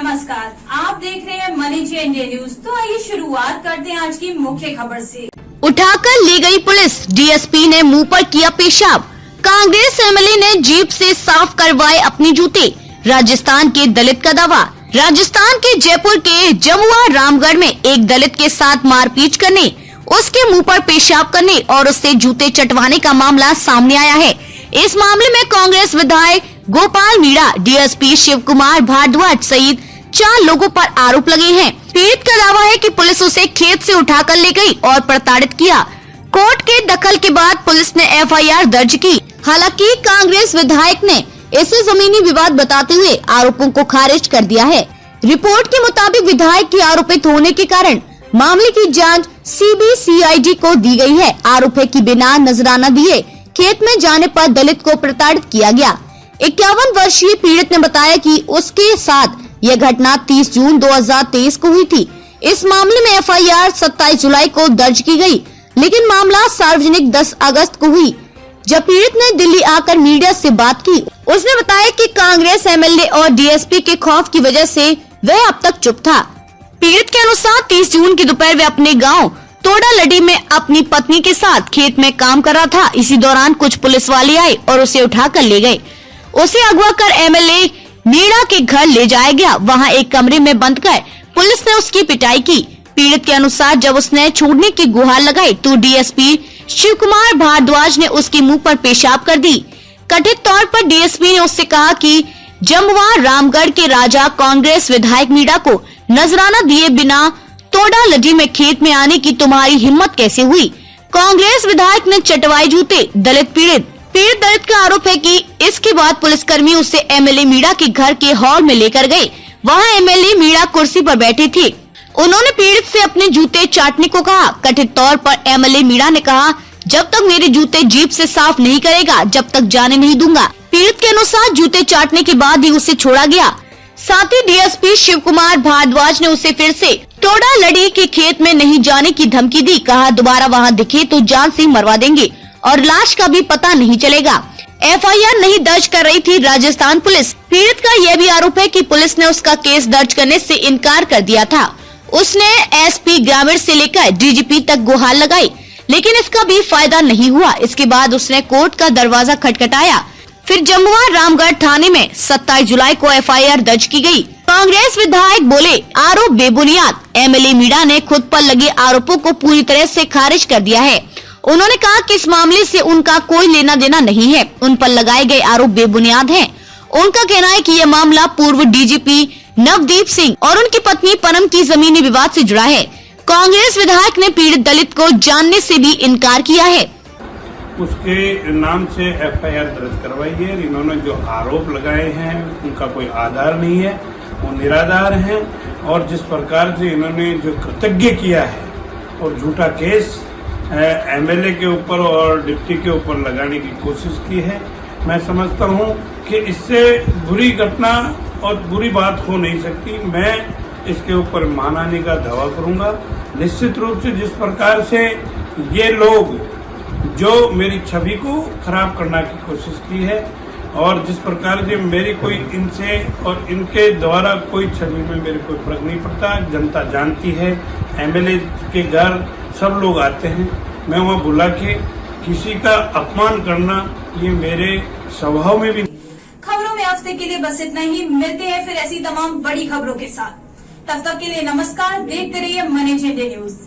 नमस्कार, आप देख रहे हैं मनी इंडिया न्यूज। तो आइए शुरुआत करते हैं आज की मुख्य खबर से। उठाकर ले गई पुलिस, डीएसपी ने मुंह पर किया पेशाब। कांग्रेस एमएलए ने जीप से साफ करवाए अपने जूते। राजस्थान के दलित का दावा। राजस्थान के जयपुर के जमुआ रामगढ़ में एक दलित के साथ मारपीट करने, उसके मुंह पर पेशाब करने और उससे जूते चटवाने का मामला सामने आया है। इस मामले में कांग्रेस विधायक गोपाल मीणा, डीएसपी शिव कुमार भारद्वाज सहित 4 लोगों पर आरोप लगे हैं। पीड़ित का दावा है कि पुलिस उसे खेत से उठाकर ले गई और प्रताड़ित किया। कोर्ट के दखल के बाद पुलिस ने एफआईआर दर्ज की। हालांकि कांग्रेस विधायक ने इसे जमीनी विवाद बताते हुए आरोपों को खारिज कर दिया है। रिपोर्ट के मुताबिक विधायक के आरोपित होने के कारण मामले की जांच सीबीसीआईडी को दी गई है। आरोप है कि बिना नजराना दिए खेत में जाने पर दलित को प्रताड़ित किया गया। 51 वर्षीय पीड़ित ने बताया कि उसके साथ यह घटना 30 जून 2023 को हुई थी। इस मामले में एफआईआर 27 जुलाई को दर्ज की गई, लेकिन मामला सार्वजनिक 10 अगस्त को हुई। जब पीड़ित ने दिल्ली आकर मीडिया से बात की, उसने बताया कि कांग्रेस एमएलए और डीएसपी के खौफ की वजह से वह अब तक चुप था। पीड़ित के अनुसार 30 जून की दोपहर वे अपने गांव तोड़ा लड़ी में अपनी पत्नी के साथ खेत में काम कर रहा था। इसी दौरान कुछ पुलिस वाले आए और उसे उठाकर ले गए। उसे अगवा कर एमएलए मीणा के घर ले जाया गया। वहां एक कमरे में बंद कर पुलिस ने उसकी पिटाई की। पीड़ित के अनुसार जब उसने छोड़ने की गुहार लगाई तो डीएसपी शिव कुमार भारद्वाज ने उसके मुंह पर पेशाब कर दी। कथित तौर पर डीएसपी ने उससे कहा कि जमुआ रामगढ़ के राजा कांग्रेस विधायक मीणा को नजराना दिए बिना तोड़ा लड़ी में खेत में आने की तुम्हारी हिम्मत कैसे हुई। कांग्रेस विधायक ने चटवाए जूते। पीड़ित दलित का आरोप है कि इसके बाद पुलिसकर्मी उसे एमएलए मीणा के घर के हॉल में लेकर गए। वहां एमएलए मीणा कुर्सी पर बैठे थे। उन्होंने पीड़ित से अपने जूते चाटने को कहा। कथित तौर पर एमएलए मीणा ने कहा, जब तक मेरे जूते जीप से साफ नहीं करेगा जब तक जाने नहीं दूंगा। पीड़ित के अनुसार जूते चाटने के बाद ही उसे छोड़ा गया। साथ ही डीएसपी शिव कुमार भारद्वाज ने उसे फिर से तोड़ा लड़ी के खेत में नहीं जाने की धमकी दी। कहा, दोबारा वहां दिखे तो जान से मरवा देंगे और लाश का भी पता नहीं चलेगा। एफआईआर नहीं दर्ज कर रही थी राजस्थान पुलिस। पीड़ित का यह भी आरोप है कि पुलिस ने उसका केस दर्ज करने से इनकार कर दिया था। उसने एसपी ग्रामीण से लेकर डीजीपी तक गुहार लगाई, लेकिन इसका भी फायदा नहीं हुआ। इसके बाद उसने कोर्ट का दरवाजा खटखटाया। फिर जमुआ रामगढ़ थाने में 27 जुलाई को एफआईआर दर्ज की गई। कांग्रेस विधायक बोले, आरोप बेबुनियाद। एमएलए मीणा ने खुद पर लगे आरोपों को पूरी तरह से खारिज कर दिया है। उन्होंने कहा कि इस मामले से उनका कोई लेना देना नहीं है। उन पर लगाए गए आरोप बेबुनियाद हैं। उनका कहना है कि यह मामला पूर्व डीजीपी नवदीप सिंह और उनकी पत्नी पनम की जमीनी विवाद से जुड़ा है। कांग्रेस विधायक ने पीड़ित दलित को जानने से भी इनकार किया है। उसके नाम से एफआईआर दर्ज करवाई है। इन्होंने जो आरोप लगाए हैं उनका कोई आधार नहीं है, वो निराधार हैं। और जिस प्रकार से इन्होंने जो कृतज्ञ किया है और झूठा केस एमएलए के ऊपर और डिप्टी के ऊपर लगाने की कोशिश की है, मैं समझता हूं कि इससे बुरी घटना और बुरी बात हो नहीं सकती। मैं इसके ऊपर मानहानि का दावा करूंगा। निश्चित रूप से जिस प्रकार से ये लोग जो मेरी छवि को खराब करने की कोशिश की है और जिस प्रकार से मेरी कोई इनसे और इनके द्वारा कोई छवि में मेरे कोई फर्क नहीं पड़ता। जनता जानती है, एमएलए के घर सब लोग आते हैं। मैं वहाँ बुला के किसी का अपमान करना ये मेरे स्वभाव में भी। खबरों में हफ्ते के लिए बस इतना ही। मिलते हैं फिर ऐसी तमाम बड़ी खबरों के साथ। तब तक के लिए नमस्कार। देखते रहिए मनी इंडिया न्यूज।